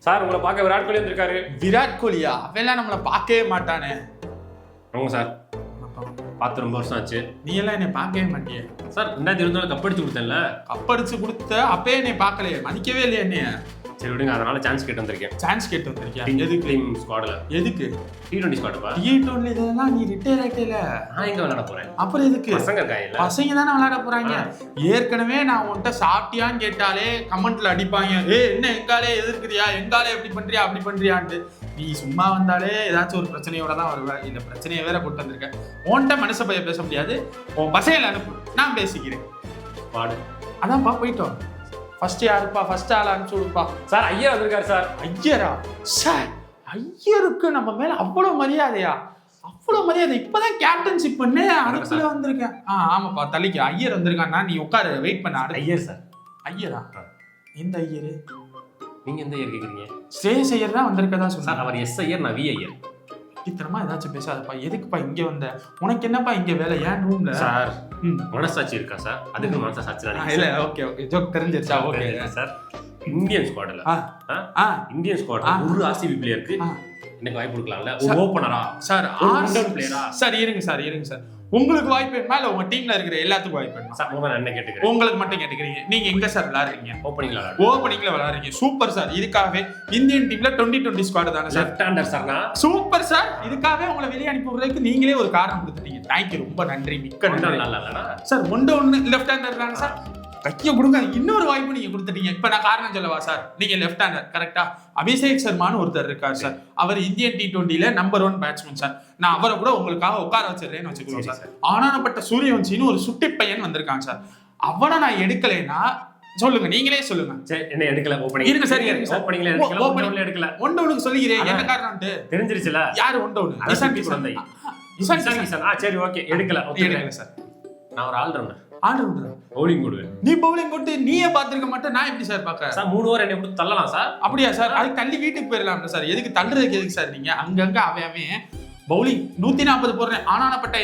Sir உங்களை பார்க்க விராட் கோலி வந்திருக்காரு. விராட் கோலியா? அவெல்லாம் நம்மளை பார்க்கவே மாட்டானே. ஆமாம் சார், பார்த்து ரொம்ப வருஷம் ஆச்சு. நீ எல்லாம் என்னை பார்க்கவே மாட்டியே சார். 2024 கப் அடிச்சு கொடுத்தேன்ல. கப் அடிச்சு கொடுத்த அப்பயே என்னை பார்க்கலையே, மதிக்கவே இல்லையே என்னைய. சரி விடுங்க, அதனால சான்ஸ் கேட்டு வந்திருக்கேன். சான்ஸ் கேட்டு வந்திருக்கியா? எதுக்கு? டீம் ஸ்குவாட்ல. எதுக்கு? T20 ஸ்குவாட்ப்பா. T20 இதெல்லாம் நீ ரிட்டையர் ஆயிட்டேல. நான் எங்க விளையாட போறேன்? அப்புறம் எதுக்கு? பசங்க இருக்காங்கல்ல, பசங்க தானே விளையாட போறாங்க. ஏற்கனவே நான் உன்கிட்ட சாப்பிட்டியான்னு கேட்டாலே கமெண்ட்ல அடிப்பாங்க, என்ன எங்காலே எதிர்க்கிறியா, எங்காலே எப்படி பண்றியா அப்படி பண்றியான்ட்டு. நீ சும்மா வந்தாலே ஏதாச்சும் ஒரு பிரச்சனையோட தான் வருவேன். இந்த பிரச்சனையை வேற கொண்டு வந்திருக்கேன். உன்கிட்ட மனசை பைய பேச முடியாது. உன் பசையில அனுப்பு, நான் பேசிக்கிறேன். பாடு. அதான்ப்பா போயிட்டோம். ஃபர்ஸ்ட் யாருப்பா? ஃபர்ஸ்ட் ஆள் அனுப்பிச்சு விடுப்பா. சார் ஐயர் வந்திருக்காரு சார். ஐயரா? சார் ஐயருக்கு நம்ம மேல அவ்வளவு மரியாதையா? அவ்வளவு மரியாதை. இப்பதான் கேப்டன்ஷிப் பண்ணு, அதுக்குள்ள வந்திருக்கேன். ஆமாப்பா, தள்ளிக்க. ஐயர் வந்திருக்கான்னா நீ உட்காரு, வெயிட் பண்ண. ஐயர் சார். ஐயரா? எந்த ஐயரு? நீங்க எந்த ஐயர் கேக்குறீங்க? ஸ்ரேயஸ் ஐயர் தான் வந்திருக்கதா சொன்னார். சார் அவர் எஸ் ஐயர், நான் வி ஐயர். இத்தனமா ஏதாச்சும் பேசாதப்பா. எதுக்குப்பா இங்க வந்த? உனக்கு என்னப்பா இங்க வேலை? ஏன் ரூம்ல? சார் மனசாட்சி இருக்கா சார்? அதுக்கு மனசாட்சி இல்ல. ஓகே ஓகே, ஜோக் தெரிஞ்சிருச்சா? Okay sir. இந்தியன் ஸ்குவாட்ல இந்தியன் ஸ்குவாட்ல ஒரு RCB பிளேயருக்கு எனக்கு வாய்ப்பு கொடுக்கலாம்ல, ஒரு ஓபனரா சார், ஒரு பிளேயரா. சார் இருங்க சார். உங்களுக்கு வாய்ப்பு வேணுமா இல்ல உங்க டீம்ல இருக்கிற எல்லாத்துக்கும் வாய்ப்பு வேணுமா? சார் உங்க என்ன கேட்டுக்கிறேன். உங்களுக்கு மட்டும் கேட்டுக்கிறீங்க. நீங்க எங்க சார் விளையாடுறீங்க? ஓப்பனிங்ல விளையாடுறீங்க. Super sir. இதுக்காகவே இந்தியன் டீம்ல 2020 ஸ்குவாட் தானே சார்? லெஃப்ட் ஹேண்டர் சார் நான். Super sir. இதுக்காகவே உங்களை வெளியே அனுப்பி விடுறதுக்கு நீங்களே ஒரு காரணம் கொடுத்துட்டீங்க. தேங்க்யூ, ரொம்ப நன்றி, மிக்க நன்றி சார். ஒன்று லெஃப்ட் ஹேண்டர் தானே சார்? கையை கொடுங்க. இன்னொரு வாய்ப்பு நீங்க கொடுத்துட்டீங்க. இப்ப நான் காரணம் சொல்லவா சார்? நீங்க லெஃப்ட் ஹேண்டர் கரெக்டா? அபிஷேக் சர்மான்னு ஒருத்தர் இருக்கார் சார். அவர் இந்தியன் T20ல நம்பர் 1 பேட்ஸ்மேன் சார். நான் அவரை கூட உங்களுக்காக உட்கார வச்சிருக்கேன்னு வச்சுக்கோங்க சார். ஆனானப்பட்ட சூரியவன்சின்னு ஒரு சுட்டி பையன் வந்திருக்காங்க சார். அவனை நான் எடுக்கலைன்னா சொல்லுங்க, நீங்களே சொல்லுங்க. சரி, என்ன எடுக்கல? ஓபனிங் இருங்க சார், ஓபனிங்ல எடுக்கல. ஒன்று சொல்லிக்கிறேன். என்ன காரணம்ட்டு தெரிஞ்சிருச்சுல. யாரு ஒன்று? இசான் குழந்தை. சரி ஓகே, எடுக்கல சார். நான் ஒரு ஆல்ரவுண்டர். பவுலிங் போடுவேன். நீ பவுலிங் போட்டு நீயே பாத்துருக்க மாட்டேன், நான் எப்படி சார் பாக்க? சார் 3 ஓவர் என்ன கொடுத்து தள்ளலாம் சார். அப்படியா சார்? அதுக்கு தள்ளி வீட்டுக்கு போயிடலாம் சார். எதுக்கு தள்ளுறதுக்கு? எதுக்கு சார் நீங்க அங்கங்க அவன் பவுலிங் 140 போடுறேன். ஆனானப்பட்ட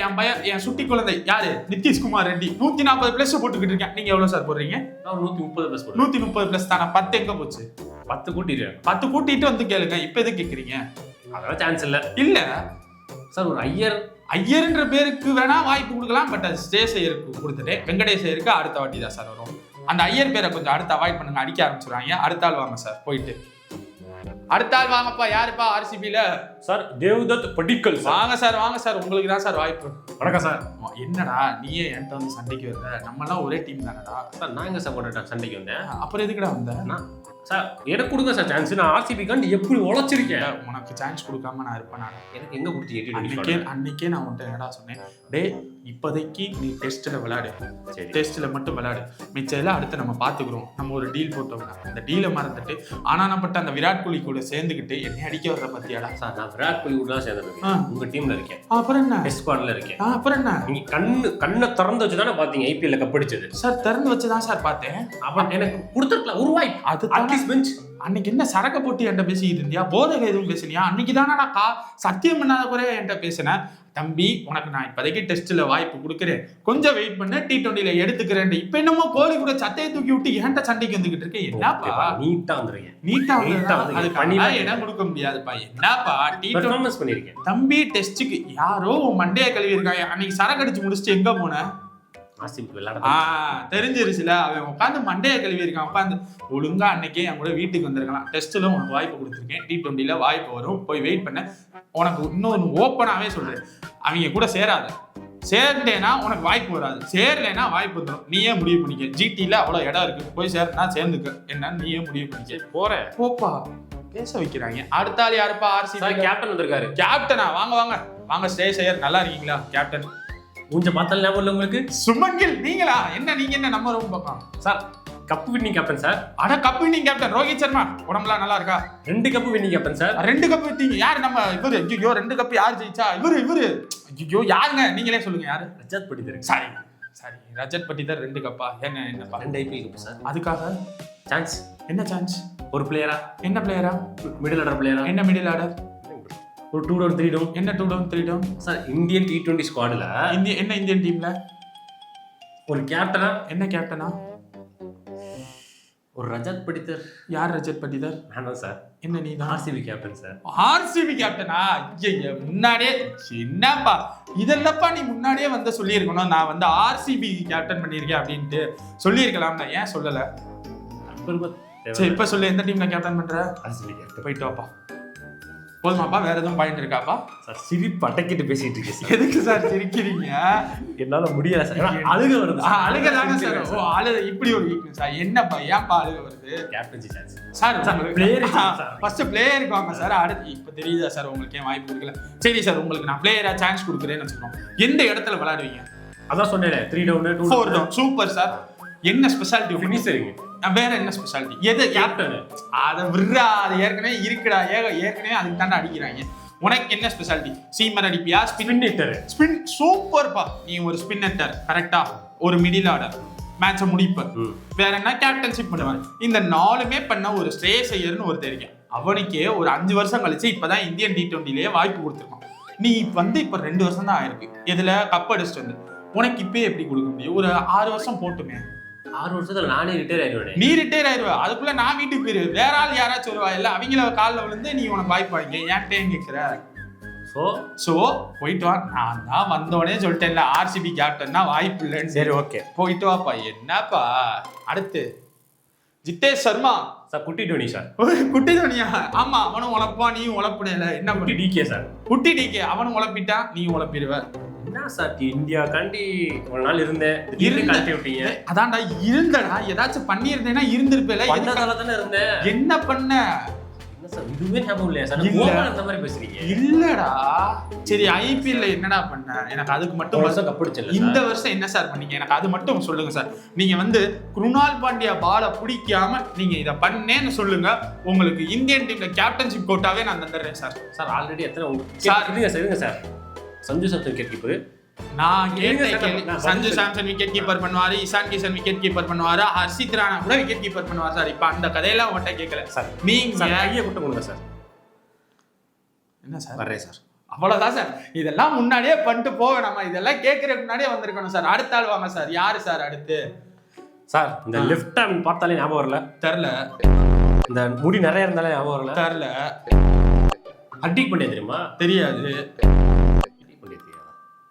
என் சுட்டி குழந்தை யாரு? நிதிஷ்குமார் ரெட்டி 140 பிளஸ் போட்டுக்கிட்டு இருக்கேன். நீங்க எவ்வளவு சார் போடுறீங்க? 130 பிளஸ். 130 பிளஸ் தானே? 10 எங்க போச்சு? 10 கூட்டிடுறேன். 10 கூட்டிட்டு வந்து கேளுங்க. இப்ப எதுக்கு கேக்குறீங்க? அதெல்லாம் சான்ஸ் இல்ல சார். ஒரு ஐயர்ன்ற பேருக்கு வேணா வாய்ப்பு கொடுக்கலாம். பட் அது ஸ்ரேயஸ் ஐயருக்கு கொடுத்துட்டு வெங்கடேஷ் ஐயருக்கு அடுத்த வாட்டி தான் சார் வரும். அந்த ஐயர் பேரை கொஞ்சம் அடுத்து அவாய்ட் பண்ணுங்க, அடிக்க ஆரம்பிச்சுடுவாங்க. அடுத்த ஆள் வாங்க சார். போயிட்டு அடுத்த ஆள் வாங்கப்பா. யாருப்பா RCBல? சார் தேவ்தத் படிக்கல். வாங்க சார். உங்களுக்கு தான் சார் வாய்ப்பு. வணக்கம் சார். என்னடா நீயே என்கிட்ட வந்து சண்டைக்கு வர்ற? நம்ம எல்லாம் ஒரே டீம் தானடா சார். நான் எங்க சார் போட்டேன் சண்டைக்கு வந்தேன்? அப்புறம் எதுக்குடா வந்த? சார் எனக்கு கொடுங்க சார் சான்ஸ். நான் RCB காண்டி எப்படி உழைச்சிருக்கேன். உனக்கு சான்ஸ் கொடுக்காம நான் இருப்பேன். எனக்கு எங்க கொடுத்து அன்னைக்கே நான் உன்ட்ட என்னடா சொன்னேன்? டே இப்போதைக்கு நீ டெஸ்ட்ல விளையாடு. சரி, டெஸ்ட்ல மட்டும் விளையாடு. மிச்சம் எல்லாம் அடுத்து நம்ம பாத்துக்கிறோம். நம்ம ஒரு டீல் போட்டோம்னா அந்த டீலை மறந்துட்டு ஆனானப்பட்ட அந்த விராட் கோலி கூட சேர்ந்துக்கிட்டு என்னை அடிக்க வர்ற பத்தியாடா சார்? நான் விராட் கோலி கூட தான் சேர்ந்துருக்கேன். உங்க டீம்ல இருக்கேன். அப்புறம் என்ன? டெஸ்ட் ஸ்குவாட்ல இருக்கேன். அப்புறம் என்ன? நீங்க கண்ணை திறந்து வச்சு தானே பாத்தீங்க IPL கப் அடிச்சது? சார் திறந்து வச்சுதான் சார் பார்த்தேன். அப்ப எனக்கு கொடுத்துருக்கலாம் ஒரு வாய்ப்பு. அது பெஞ்ச். அன்னைக்கு என்ன சரக்க போட்டு என்கிட்ட பேசிக்கிட்டு இருந்தியா? போதக எதுவும் பேசலையா? அன்னைக்கு தானடா சத்தியம் பண்ணாத குறைய என்கிட்ட பேசினேன். தம்பி உனக்கு நான் இப்போதைக்கு டெஸ்ட்ல வாய்ப்பு கொடுக்குறேன், கொஞ்சம் வெயிட் பண்ண, T20ல எடுத்துக்கிறேன். இப்ப என்னமோ கோலி கூட சட்டையை தூக்கி விட்டு ஏன்ட்ட சண்டைக்கு வந்துகிட்டு இருக்கேன். என்னப்பா நீட்டா வந்துருங்க. இடம் கொடுக்க முடியாதுப்பா. என்னப்பா T20 பண்ணிருக்கேன் தம்பி? டெஸ்ட்டுக்கு யாரோ மண்டைய கழுவி இருக்காங்க. அன்னைக்கு சரக்கு அடிச்சு முடிச்சுட்டு எங்க போன? தெரிஞ்சிருச்சுல. அவன் உட்காந்து மண்டைய கழுவி இருக்கான். உட்காந்து ஒழுங்கா அன்னைக்கே என் கூட வீட்டுக்கு வந்திருக்கலாம். டெஸ்ட்ல உனக்கு வாய்ப்பு கொடுத்துருக்கேன். T20ல வாய்ப்பு வரும், போய் வெயிட் பண்ண. உனக்கு இன்னொன்று ஓப்பனாவே சொல்றேன், அவங்க கூட சேராத. சேர்ந்தேன்னா உனக்கு வாய்ப்பு வராது, சேரலைன்னா வாய்ப்பு வந்துடும். நீயே முடிவு பண்ணிக்க. GTல அவ்வளவு இடம் இருக்கு, போய் சேர்னா சேர்ந்துக்க. என்னன்னு நீயே முடிவு பண்ணிக்க. போறேன் போப்பா. பேச வைக்கிறாங்க. அடுத்த ஆள் யாருப்பா? RCB கேப்டன் வந்திருக்காரு. கேப்டனா? வாங்க ஸ்ரேயஸ் ஐயர். நல்லா இருக்கீங்களா கேப்டன்? கொஞ்சம் பார்த்தாலும் ஞாபகம் இல்லை உங்களுக்கு? சுமங்கில் நீங்களா? நீங்க என்ன நம்ம ரொம்ப பக்கம் sir? Cup winning captain sir. Cup winning captain Rohit Sharma. உடம்புலாம் நல்லா இருக்கா? 2 cup winning captain sir. 2 cup விட்டீங்க. யாரு? நம்ம இவரு. ஐயோ 2 கப் யார் ஜெயிச்சா? இவரு. ஐயோ யாருங்க? நீங்களே சொல்லுங்க யாரு? ரஜத் பட்டிதர். சாரி ரஜத் பட்டிதர். 2 கப்பா? என்னப்பா? 2 IPL கப் சார். அதுக்காக சான்ஸ்? என்ன சான்ஸ்? ஒரு பிளேயரா? என்ன பிளேயரா? மிடில் ஆர்டர் பிளேயரா? என்ன மிடில் ஆர்டர்? ஒரு 2 டவுன் 3 டவுன். என்ன 2 down 3 down sir? Indian T20 ஸ்குவாட்ல இந்தியன் டீம்ல ஒரு கேப்டனா? என்ன கேப்டனா? ஒரு ரஜத் படித்தர். யார் ரஜத் படித்தர்? நான் தான் சார். என்ன நீ தான்? RCB captain sir. ஆர்சிபி கேப்டனா? ஐயா முன்னாடியே என்னப்பா இதெல்லப்பா நீ முன்னாடியே வந்து சொல்லியிருக்கணும். நான் வந்து ஆர்சிபி கேப்டன் பண்ணியிருக்கேன் அப்படின்ட்டு சொல்லியிருக்கலாம்ல, ஏன் சொல்லல? சரி இப்ப சொல்லு, எந்த டீம்ல கேப்டன் பண்ற? RCB captain. போயிட்டு வாப்பா. போதுமாப்பா? வேற எதுவும் பாயிண்ட் இருக்காப்பா? சார் சிரிப்பு அடக்கிட்டு பேசிட்டு இருக்கேன் சார். எதுக்கு சார் சிரிக்கிறீங்க? என்னால முடியல சார். அழுக வருது. அழுக தானே சார். ஓ அழுக இப்படி ஒரு வீக்னஸ் சார். என்னப்பா ஏன்ப்பா அழுக வருது? Captaincy chance sir. Player first பிளேயருக்கு வாங்க சார். அடுத்து இப்ப தெரியுதா சார் உங்களுக்கு ஏன் வாய்ப்பு கொடுக்கல? சரி சார், உங்களுக்கு நான் பிளேயரா சான்ஸ் கொடுக்குறேன்னு வச்சுக்கோங்க. எந்த இடத்துல விளையாடுவீங்க? அதான் சொன்னேன், 3 டவுன் 4 டவுன். Super sir. என்ன ஸ்பெஷாலிட்டி? ஃபினிஷரிங். வேற என்ன ஸ்பெஷாலிட்டி? எது கேப்டன்? அத விர்றா, அது ஏற்கனவே இருக்குடா. ஏற்கனவே அதுக்கு தாண்டா அடிக்கிறாங்க. உனக்கு என்ன ஸ்பெஷாலிட்டி? சீமர் அடிப்பியா? Spin hitter. ஸ்பின் சூப்பர்ப்பா. நீ ஒரு ஸ்பின் ஹிட்டர் கரெக்டா? ஒரு மிடில் ஆர்டர் மேட்சை முடிப்ப. வேற என்ன? கேப்டன்ஷிப் பண்ணுவாங்க. இந்த 4மே பண்ண ஒரு ஸ்ரேயஸ் ஐயர்னு ஒருத்தர் இருக்கேன். அவனுக்கே ஒரு 5 வருஷம் கழிச்சு இப்பதான் இந்தியன் T20லயே வாய்ப்பு கொடுத்துருக்கான். நீ வந்து இப்ப 2 வருஷம் தான் ஆயிருக்கு. இதுல கப் அடிச்சுட்டு வந்து உனக்கு இப்பயே எப்படி கொடுக்க முடியும்? ஒரு 6 வருஷம் போட்டுமே. 6 வருஷத்துல நானே ரிட்டையர் ஆயிடுவேன். நீ ரிட்டையர் ஆயிடுவ, அதுக்குள்ள நான் வீட்டுக்கு போயிருவேன். வேற ஆள் யாராச்சும் வருவா இல்ல, அவங்கள காலில் விழுந்து நீ உனக்கு வாய்ப்பு வாங்க ஏன்ட்டேன்னு கேட்கிற. சோ போயிட்டு வா. நான் தான் வந்தோடனே சொல்லிட்டேன்ல, ஆர்சிபி கேப்டன்னா வாய்ப்பு இல்லைன்னு. சரி ஓகே போயிட்டு வாப்பா. என்னப்பா அடுத்து? ஜித்தேஷ் சர்மா சார். குட்டி டோனி சார். குட்டி டோனியா? ஆமா, அவனும் உழப்பான் நீயும் உழப்புனேல. என்ன குட்டி டிகே சார். குட்டி டிகே அவனும் உழப்பிட்டா நீ உழப்பிடுவ. என்ன சார், இந்தியா காண்டி ஒரு நாள் இருந்தேன், கழட்டி விட்டீங்க. அதான்டா இருந்தடா. ஏதாச்சும் பண்ணியிருந்தேன்னா இருந்திருப்பேல. என்னதால தானே இருந்தேன். என்ன பண்ண? என்ன சார் இதுவே ஞாபகம் இல்லையா சார்? கோவால அந்த மாதிரி பேசுறீங்க. இல்லடா. சரி ஐபிஎல்ல என்னடா பண்ண? எனக்கு அதுக்கு மட்டும் வருஷம் கப் அடிச்சல. இந்த வருஷம் என்ன சார் பண்ணீங்க? எனக்கு அது மட்டும் சொல்லுங்க சார். நீங்க வந்து குருணால் பாண்டியா பாலை பிடிக்காம நீங்க இதை பண்ணேன்னு சொல்லுங்க. உங்களுக்கு இந்தியன் டீம்ல கேப்டன்ஷிப் கோட்டாவே நான் தந்துடுறேன் சார். சார் ஆல்ரெடி எத்தனை சார் இருங்க sir. Sanju Samson wicket keeper. நான் கேட்டேன். சஞ்சு சாம்சன் விக்கெட் கீப்பர் பண்ணுவாரு, இசான் கிஷன் விக்கெட் கீப்பர் பண்ணுவாரு, ஹர்ஷித் ராணா கூட விக்கெட் கீப்பர் பண்ணுவார் சார். இப்ப அந்த கதையெல்லாம் உங்கள்கிட்ட கேட்கல சார். நீங்க கையை விட்டு கொடுங்க சார். என்ன சார்? வரேன் சார். அவ்வளவுதான் சார். இதெல்லாம் முன்னாடியே பண்ணிட்டு போக நம்ம இதெல்லாம் கேட்கறதுக்கு முன்னாடியே வந்திருக்கணும் சார். அடுத்த ஆள் வாங்க சார். யாரு சார் அடுத்து? சார் இந்த லெஃப்ட் ஹேண்ட் பார்த்தாலே ஞாபகம் வரல. தெரியல. இந்த முடி நிறைய இருந்தாலே ஞாபகம் வரல. தெரியல. ஹர்திக் பாண்டியா தெரியுமா? தெரியாது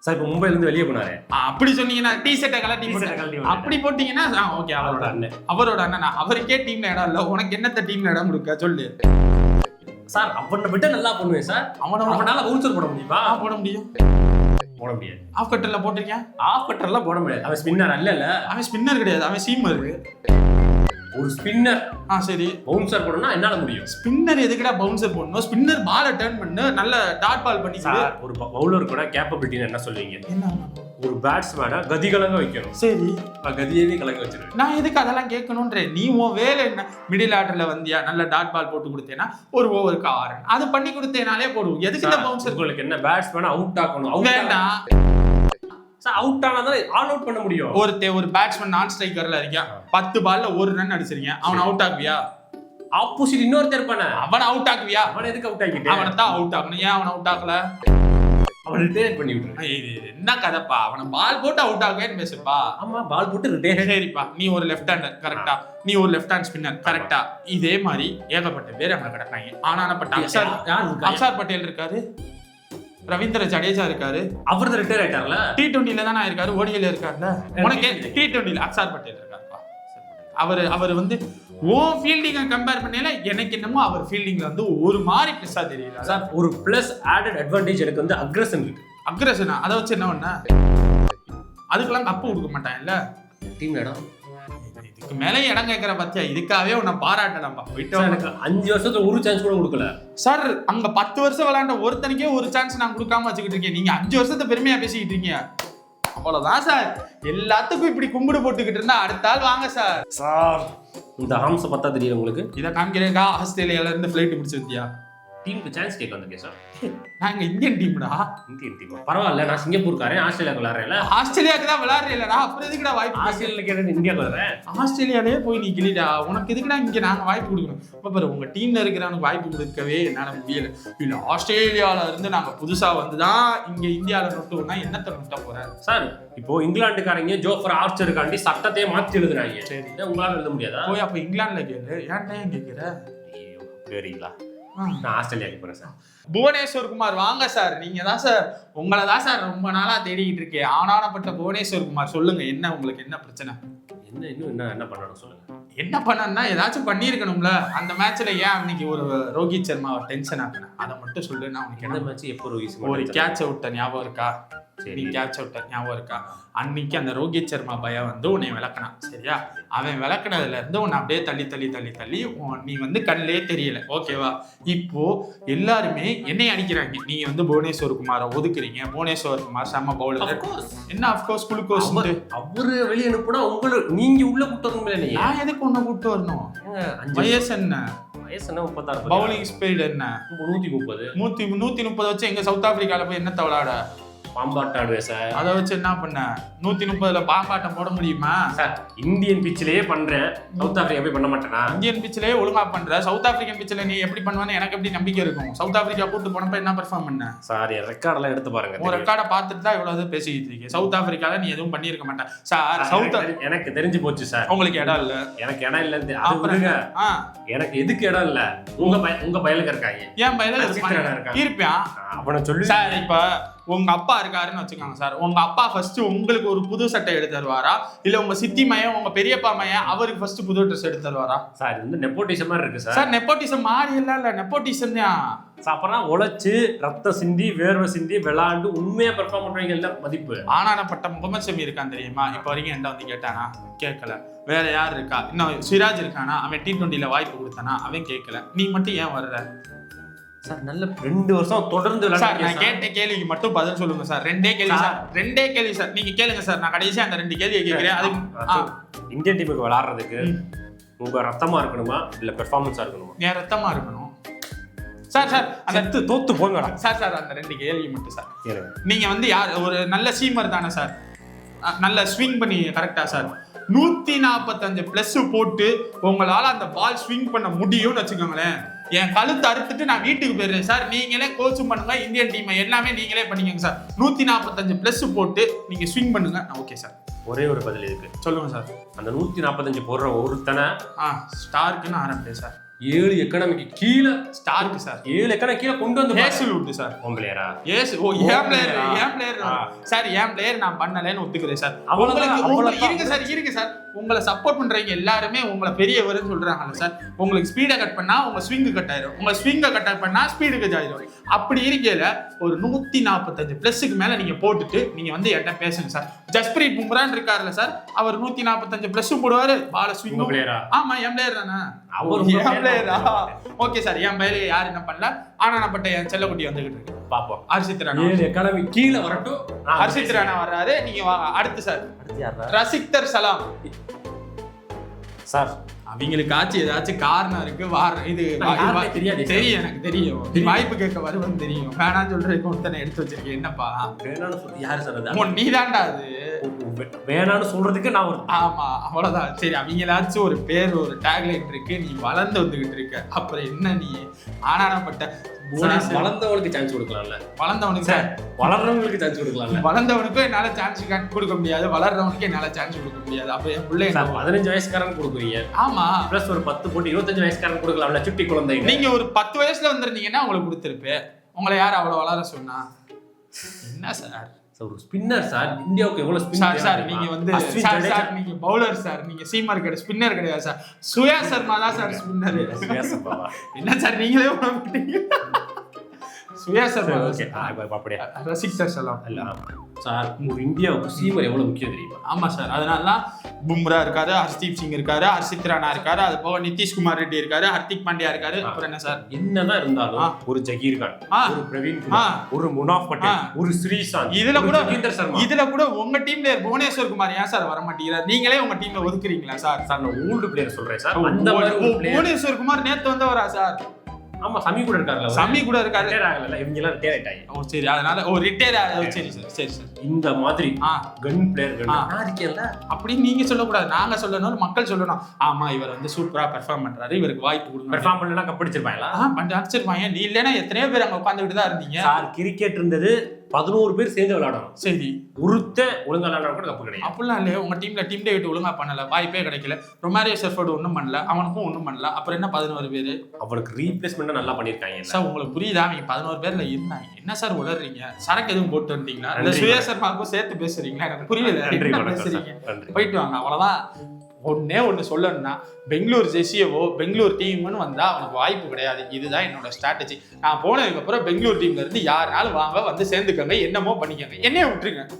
சார். இப்போ மும்பைல இருந்து வெளியே போனாரு. அப்படி சொன்னீங்கன்னா டி-ஷர்ட்டை கலட்டி அப்படி போட்டீங்கன்னா ஓகே. அவரோட அண்ணனா? அவருக்கே டீம்ல இடம் இல்ல, உனக்கு என்னத்த டீம்ல இடம் கொடுக்க சொல்லு சார். அவனை விட நல்லா பண்ணுவேன் சார். அவனால பவுன்சர் போட முடியுமா? போட முடியும். போட முடியாது. ஆஃப் கட்டர்ல போட்டிருக்கேன். ஆஃப் கட்டர்லாம் போட முடியாது. அவன் ஸ்பின்னர் அல்ல. அவன் ஸ்பின்னர் கிடையாது, அவன் சீமர். ஒரு ஸ்பின்னர். சரி பவுன்சர் போடணும்னா என்னால முடியும். ஸ்பின்னர் எதுக்குடா பவுன்சர் போடணும்? ஸ்பின்னர் பாலை டர்ன் பண்ணு, நல்ல டாட் பால் பண்ணி. ஒரு பவுலர் கூட கேப்பபிலிட்டின்னு என்ன சொல்வீங்க? என்ன? ஒரு பேட்ஸ்மேனை கதி கலங்க வைக்கணும். சரி கதியவே கலங்க வச்சிருக்கேன். நான் எதுக்கு அதெல்லாம் கேட்கணும்ன்றேன்? நீ உன் வேலை என்ன? மிடில் ஆர்டர்ல வந்தியா, நல்ல டாட் பால் போட்டு கொடுத்தேன்னா ஒரு ஓவருக்கு 6 அது பண்ணி கொடுத்தேனாலே போடுவோம். எதுக்கு இந்த பவுன்சர்? உங்களுக்கு என்ன பேட்ஸ்மேனை அவுட் ஆக்கணும்? வேண்டாம். அவுட் ஆனாதான் ஆல் அவுட் பண்ண முடியும். ஒரு பேட்ஸ்மேன் நான் ஸ்ட்ரைக்கர்ல இருக்கான், 10 பால்ல 1 ரன் அடிச்சிருக்கேன். அவன் அவுட் ஆகுவியா? ஆப்போசிட் இன்னொருத்தர் இருப்பானே, அவன் அவுட் ஆகுவியா? அவன் எதுக்கு அவுட் ஆகிட்டு? அவனை தான் அவுட் ஆகணும். ஏன் அவன் அவுட் ஆகல? அவன் ரிட்டையர் பண்ணி விட்டுரு. என்ன கதைப்பா? அவனை பால் போட்டு அவுட் ஆகுவேன்னு பேசுப்பா. ஆமா பால் போட்டு ரிட்டையர். சரிப்பா, நீ ஒரு லெஃப்ட் ஹேண்டர் கரெக்டா, நீ ஒரு லெஃப்ட் ஹேண்ட் ஸ்பின்னர் கரெக்டா. இதே மாதிரி ஏகப்பட்ட பேர் அங்க கிடக்காங்க. ஆனா அக்ஷர் பட்டேல் இருக்காரு, ரவீந்திர ஜடேஜா இருக்காரு. அவர் தான் ரிட்டையர் ஆயிட்டார்ல. T20ல தானே இருக்காரு, ஓடிஐல இருக்காருல்ல. உனக்கு T20ல அக்ஷர் பட்டேல் இருக்காருப்பா. அவர் வந்து ஓ ஃபீல்டிங்கை கம்பேர் பண்ணல, எனக்கு என்னமோ அவர் ஃபீல்டிங்ல வந்து ஒரு மாதிரி பிளஸ்ஸா தெரியல சார். ஒரு பிளஸ் ஆடட் அட்வான்டேஜ் எனக்கு வந்து அக்ரஷன் இருக்கு. அக்ரஷனா? அதை வச்சு என்ன பண்ண? அதுக்கெல்லாம் கப்பு கொடுக்க மாட்டான் இல்ல டீம் இடம். இதுக்கு மேலே இடம் கேட்கிற பத்தியா? இதுக்காகவே உன்னை பாராட்டலாம்ப்பா. போயிட்டு எனக்கு 5 வருஷத்துல ஒரு சான்ஸ் கூட கொடுக்கல சார். அங்க 10 வருஷம் விளையாண்ட ஒருத்தனுக்கே ஒரு சான்ஸ் நான் கொடுக்காம வச்சுக்கிட்டு இருக்கேன். நீங்க 5 வருஷத்தை பெருமையா பேசிக்கிட்டு இருக்கீங்க. அவ்வளவுதான் சார். எல்லாத்துக்கும் இப்படி கும்பிடு போட்டுக்கிட்டு இருந்தா அடுத்த ஆள் வாங்க சார். சார் இந்த ஹாம்ஸை பார்த்தா தெரியும் உங்களுக்கு? இதை காமிக்கிறேக்கா. ஆஸ்திரேலியால இருந்து ஃபிளைட் பிடிச்சி வந்தியா? டீமுக்கு சான்ஸ் கேட்க வந்திருக்கேன் சார். நாங்க இந்தியன் டீம்டா. இந்தியன் டீம் பரவாயில்ல, நான் சிங்கப்பூர்காரன், ஆஸ்திரேலியா விளையாடுறேன்ல. ஆஸ்திரேலியாக்கு தான் விளையாடுறீங்களா? அப்புறம் எதுக்குடா வாய்ப்பு? ஆஸ்திரேலியா கேட்டது இந்தியா விளையாடுறேன். ஆஸ்திரேலியாலே போய் நீ கிளிடா, உனக்கு எதுக்குடா இங்க நாங்க வாய்ப்பு கொடுக்கணும்? இப்ப பாரு, உங்க டீம்ல இருக்கிறவனுக்கு வாய்ப்பு கொடுக்கவே என்னால முடியல. இல்ல ஆஸ்திரேலியால இருந்து நாங்க புதுசா வந்துதான் இங்க இந்தியால நொட்டுனா என்னத்த நொட்ட போறேன் சார். இப்போ இங்கிலாந்துக்காரங்க ஜோஃபர் ஆர்ச்சருக்காண்டி சட்டத்தையே மாத்தி எழுதுறாங்க. சரி, உங்களால எழுத முடியாதா? போய் அப்ப இங்கிலாந்துல கேளு. ஏன்டா ஏன் கேக்குற? சரிங்களா, நான் ஆஸ்திரேலியாவுக்கு போறேன் சார். புவனேஸ்வர் குமார் வாங்க சார். நீங்க தான் சார், உங்களை தான் சார் ரொம்ப நாளா தேடிக்கிட்டு இருக்கேன். ஆனானப்பட்ட புவனேஸ்வர் குமார், சொல்லுங்க என்ன உங்களுக்கு என்ன பிரச்சனை? என்ன இன்னும் என்ன பண்ணணும் சொல்லுங்க. என்ன பண்ணணும்னா ஏதாச்சும் பண்ணியிருக்கணும்ல. அந்த மேட்ச்ல ஏன் அன்னைக்கு ஒரு ரோஹித் சர்மாவை டென்ஷன் ஆக்கினேன், அதை மட்டும் சொல்லு. நான் உனக்கு என்ன மேட்ச் எப்போ ரோஹித் ஒரு கேட்ச் அவுட்ட ஞாபகம் இருக்கா? நீ கேட்ச் அவுட்ட ஞாபகம் இருக்கா? அன்னைக்கு அந்த ரோஹித் சர்மா பையன் வந்து உன்னை விளக்குனான், சரியா? அவன் விளக்குனதுல இருந்து உன்னை அப்படியே தள்ளி தள்ளி தள்ளி தள்ளி நீ வந்து கண்ணிலே தெரியல, ஓகேவா? இப்போ எல்லாருமே என்னை அடிக்கிறாங்க. நீங்க வந்து புவனேஸ்வர் குமாரை ஒதுக்குறீங்க. புவனேஸ்வர் குமார் செம்ம பவுலர். என்ன அப்கோர்ஸ் குளுக்கோஸ் அவரு வெளியே அனுப்புனா உங்களுக்கு நீங்க உள்ள கூட்டு வரணும் இல்லையா? நான் எதுக்கு ஒண்ணு கூட்டு வரணும்? வயசு என்ன? வயசு என்ன 36. பவுலிங் ஸ்பீட் என்ன? 130. 130 வச்சு எங்க சவுத் ஆப்பிரிக்கால போய் என்ன விளையாட? பாம்பாட்டம் ஆடுவேன் சார். அதை வச்சு என்ன பண்ண? 130ல பாம்பாட்டம் போட முடியுமா சார்? இந்தியன் பிச்சிலேயே பண்றேன், சவுத் ஆப்பிரிக்கா போய் பண்ண மாட்டேனா? இந்தியன் பிச்சிலேயே ஒழுங்கா பண்ற, சவுத் ஆப்பிரிக்கன் பிச்சில நீ எப்படி பண்ணுவான்னு எனக்கு எப்படி நம்பிக்கை இருக்கும்? சவுத் ஆப்பிரிக்கா கூட்டு போனப்ப என்ன பெர்ஃபார்ம் பண்ண? சார் என் ரெக்கார்டெல்லாம் எடுத்து பாருங்க. உன் ரெக்கார்டை பார்த்துட்டு தான் இவ்வளவு பேசிக்கிட்டு இருக்கீங்க. சவுத் ஆப்பிரிக்கால நீ எதுவும் பண்ணியிருக்க மாட்டேன் சார். சவுத் எனக்கு தெரிஞ்சு போச்சு சார். உங்களுக்கு இடம் இல்ல. எனக்கு இடம் இல்ல. எனக்கு எதுக்கு இடம் இல்ல? உங்க பயலுக்கு இருக்காங்க. ஏன் பயலுக்கு இருப்பான்? அவனை சொல்லி சார், இப்ப உங்க அப்பா இருக்காருன்னு வச்சுக்கோங்க சார். உங்க அப்பா ஃபர்ஸ்ட் உங்களுக்கு ஒரு புது சட்டை எடுத்து தருவாரா, இல்ல உங்க சித்தி மையம் உங்க பெரியப்பா மையம் அவருக்கு ஃபர்ஸ்ட் புது ட்ரெஸ் எடுத்து தருவாரா? சார் இது வந்து நெப்போட்டிசம் மாதிரி இருக்கு சார். சார் நெப்போட்டிசம் மாதிரி இல்ல, நெப்போட்டிசம் தான். அப்புறம் உழைச்சு ரத்த சிந்தி வேர்வை சிந்தி விளையாண்டு உண்மையா பெர்ஃபார்ம் பண்றவங்க எல்லாம் மதிப்பு. ஆனானப்பட்ட முகமது ஷமி இருக்கான் தெரியுமா? இப்ப வரைக்கும் என்கிட்ட வந்து கேட்டானா? கேட்கல. வேற யார் இருக்கா? இன்னும் சிராஜ் இருக்கானா? அவன் T20ல வாய்ப்பு கொடுத்தானா? அவன் கேட்கல. நீ மட்டும் ஏன் வர்ற? சார் நல்ல 2 வருஷம் தொடர்ந்து சார் நான் கேட்ட கேள்விக்கு மட்டும் பதில் சொல்லுங்க சார். ரெண்டே கேள்வி சார். நீங்க கேளுங்க சார். நான் கடைசியா அந்த 2 கேள்வியை கேட்கிறேன். அதுக்கு இந்தியன் டீமுக்கு விளையாடுறதுக்கு உங்க ரத்தமா இருக்கணுமா இல்ல பெர்ஃபார்மன்ஸா இருக்கணுமா? என் ரத்தமா இருக்கணும் சார். அந்த தோத்து போங்க சார். அந்த 2 கேள்வி மட்டும் சார். நீங்க வந்து யார் ஒரு நல்ல சீமர் தானே சார்? நல்ல ஸ்விங் பண்ணி கரெக்டா சார்? 145 பிளஸ் போட்டு உங்களால அந்த பால் ஸ்விங் பண்ண முடியும்னு வச்சுக்கோங்களேன். என் கழுத்து அறுத்துட்டு நான் வீட்டுக்கு போயிடுறேன் சார். நீங்களே கோச்சும் பண்ணுங்க, இந்தியன் டீம் எல்லாமே நீங்களே பண்ணிக்கோங்க சார். 145 பிளஸ் போட்டு நீங்க ஸ்விங் பண்ணுங்க. Okay sir. ஒரே ஒரு பதில் இருக்கு, சொல்லுங்க சார். அந்த 145 போடுற ஒருத்தனை ஸ்டார்க்குன்னு ஆரம்பிச்சேன் சார். 7 எக்கனாமிக்கு கீழே ஸ்டார்க்கு சார். 7 எக்கனாமி கீழே கொண்டு வந்து ஹேசல்வுட் சார். உங்க பிளேயரா? எஸ். ஓ ஏன் பிளேயர் சார். ஏன் பிளேயர் நான் பண்ணலன்னு ஒத்துக்கிறேன் சார். உங்களுக்கு இருங்க சார். உங்களை சப்போர்ட் பண்றவங்க எல்லாருமே உங்களை பெரியவர்னு சொல்றாங்கல்ல சார். உங்களுக்கு ஸ்பீடை கட் பண்ணா உங்க ஸ்விங்கு கட் ஆயிரும், உங்க ஸ்விங்கை கட் பண்ணா ஸ்பீடு கட் ஆயிரும். அப்படி இருக்கையில ஒரு 145 பிளஸ்க்கு மேல நீங்க போட்டுட்டு நீங்க வந்து என்கிட்ட பேசுங்க சார். ஜஸ்பிரீத் பும்ரான் இருக்காருல்ல சார், அவர் 145 பிளஸ் போடுவாரு, பால ஸ்விங் பிளேயரா? ஆமா, என் பிளேயர் தானே அவர். என் பிளேயரா? Okay sir. என் பிளேயர் யாரு என்ன பண்ணல, ஆனா நான் பட்ட என் செல்லக்குட்டி வந்துகிட்டு இருக்கு. பாப்போம். ஹர்ஷித் ராணா 7 எக்கனாமி கீழே வரட்டும். ஹர்ஷித் ராணா வர்றாரு, நீங்க வாங்க. அடுத்து சார் ரசிக்தர் சலாம் சார். அவங்களுக்கு ஆச்சு ஏதாச்சும் காரணம் இருக்கு. இது தெரியும், எனக்கு தெரியும். வாய்ப்பு கேட்க வருவன்னு தெரியும். வேணான்னு சொல்றதுக்கு ஒருத்தனை எடுத்து வச்சிருக்கேன். என்னப்பா வேணான்னு சொல்லி யாரு சார்? நீ தான்டா அது. வேணான்னு சொல்றதுக்கு நான் ஆமா, அவ்வளவுதான். சரி, அவங்களாச்சும் ஒரு பேர் ஒரு டேக்லைன் இருக்கு. நீ வளர்ந்து வந்துகிட்டு இருக்க, அப்புறம் என்ன நீ ஆனானப்பட்ட வளர்ந்தவனுக்கு சான்ஸ் கொடுக்கலாம்ல? வளர்ந்தவனுக்கு சார், வளர்றவங்களுக்கு சான்ஸ் கொடுக்கலாம்ல? வளர்ந்தவனுக்கும் என்னால சான்ஸ் கொடுக்க முடியாது, வளர்றவனுக்கு என்னால சான்ஸ் கொடுக்க முடியாது. அப்ப என் பிள்ளை 15 வயசுக்காரன் கொடுக்குறீங்க. ஆமா, பிளஸ் ஒரு 10 போட்டு 25 வயசுக்காரன் கொடுக்கலாம்ல? சுட்டி குழந்தை. நீங்க ஒரு 10 வயசுல வந்திருந்தீங்கன்னா உங்களுக்கு கொடுத்துருப்பேன். உங்களை யார் அவ்வளவு வளர சொன்னா? என்ன சார் ஒரு ஸ்பின்னர் சார். இந்தியாவுக்கு எவ்வளவு ஸ்பின்னர் சார்? நீங்க வந்து சார் நீங்க பவுலர் சார். நீங்க சீமர் கிடையாது, ஸ்பின்னர் கிடையாது சார். சுயா சர்மா தான் சார் ஸ்பின்னர். என்ன சார் நீங்களே உணர்ந்தீங்க? சுயா சர்மா. ஓகே, அப்படியே ரசிக்தர் சலாம் இல்ல சார். ஒரு இந்தியாவுக்கு சீமர் எவ்வளவு முக்கியம் தெரியுமா? ஆமா சார். அதனால தான் பும்ரா இருக்காரு, ஹர்ஷ்தீப் சிங் இருக்காரு, ஹர்ஷித் ராணா இருக்காரு, அது போக நிதிஷ்குமார் ரெட்டி இருக்காரு, ஹர்திக் பாண்டியா இருக்காரு. அப்புறம் என்ன சார்? என்னதான் இருந்தாலும் ஒரு ஜகீர் கான், ஒரு பிரவீன் குமார், ஒரு முனாஃப் பட்டேல், ஒரு ஸ்ரீசாந்த், இதுல கூட ஜோகிந்தர் சர்மா, இதுல கூட உங்க டீம்ல புவனேஸ்வர் குமார் ஏன் சார் வர மாட்டேங்கிறார்? நீங்களே உங்க டீம்ல ஒதுக்குறீங்களா சார்? சார் நான் ஓல்டு பிளேயர் சொல்றேன் சார். அந்த புவனேஸ்வர் குமார் நேத்து வந்தவரா சார்? ஆமா சமி கூட இருக்காருல்ல, சமி கூட இருக்காரு. ரிட்டையர் ஆகல, இவங்க எல்லாம் ரிட்டையர் ஆயிட்டாங்க. ஓ சரி, அதனால ஓ ரிட்டையர் சரி சார், சரி சார். இந்த மாதிரி கன் பிளேயர் நான் இருக்கேன்ல அப்படின்னு நீங்க சொல்லக்கூடாது, நாங்க சொல்லணும், மக்கள் சொல்லணும். ஆமா இவர் வந்து சூப்பரா பெர்ஃபார்ம் பண்றாரு, இவருக்கு வாய்ப்பு கொடுங்க. பெர்ஃபார்ம் பண்ணலனா கப் அடிச்சிருப்பாங்களா? அடிச்சிருப்பாங்க. நீ இல்லைன்னா எத்தனையோ பேர் அங்க உட்காந்துக்கிட்டு தான் இருந்தீங்க சார். கிரிக்கெட் இருந்தது 11 பேர் சேர்ந்து விளையாடணும். சரி, ஒருத்த ஒழுங்கா விளையாட கூட கப்பு கிடையாது. அப்படிலாம் இல்லையே, உங்க டீம்ல டீம் டேவிட் ஒழுங்கா பண்ணல, வாய்ப்பே கிடைக்கல. ரொமாரியோ ஷெஃபர்ட் ஒன்றும் பண்ணல, அவனுக்கும் ஒன்றும் பண்ணல. அப்புறம் என்ன 11 பேரு? அவனுக்கு ரீப்ளேஸ்மெண்ட் நல்லா பண்ணிருக்காங்க சார். உங்களுக்கு புரியுதா? நீங்க 11 பேர்ல இருந்தாங்க. என்ன சார் உளறீங்க? சரக்கு எதுவும் போட்டு வந்தீங்களா? இல்ல சுயா சர்மாவுக்கும் சேர்த்து பேசுறீங்களா? எனக்கு புரியல. என்ன பேசுறீங்க? போயிட்டு வாங்க, அவ்வளவுதான். ஒன்னே ஒன்று சொல்லணும்னா, பெங்களூர் ஜெர்சியவோ பெங்களூர் டீம்னு வந்தா அவனுக்கு வாய்ப்பு கிடையாது. இதுதான் என்னோட ஸ்ட்ராட்டஜி. நான் போனதுக்கு அப்புறம் பெங்களூர் டீம்ல இருந்து யாருனாலும் வாங்க, வந்து சேர்ந்துக்கங்க, என்னமோ பண்ணிக்கங்க, என்னைய விட்டுருங்க.